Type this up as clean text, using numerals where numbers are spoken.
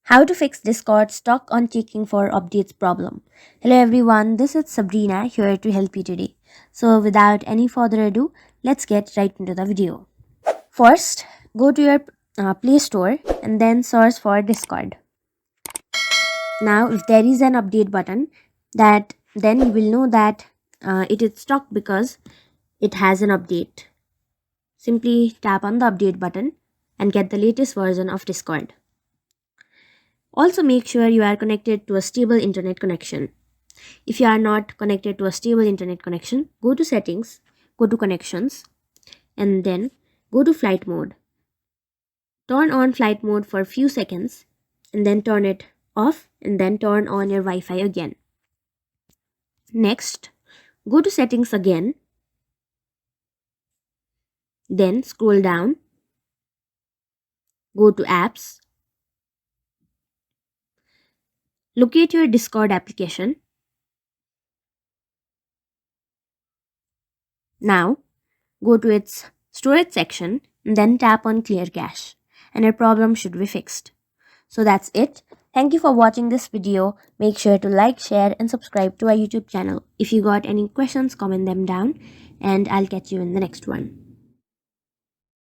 How to fix Discord stuck on checking for updates problem. Hello everyone, this is Sabrina here to help you today. So without any further ado, let's get right into the video. First, go to your Play Store and then search for Discord. Now if there is an update button, then you will know that it is stuck because it has an update. Simply tap on the update button and get the latest version of Discord. Also make sure you are connected to a stable internet connection. If you are not connected to a stable internet connection, go to settings, go to connections, and then go to flight mode. Turn on flight mode for a few seconds and then turn it off and then turn on your Wi-Fi again. Next, go to settings again, then scroll down, go to apps, locate your Discord application. Now, go to its storage section and then tap on clear cache and your problem should be fixed. So that's it. Thank you for watching this video. Make sure to like, share and subscribe to our YouTube channel. If you got any questions, comment them down and I'll catch you in the next one.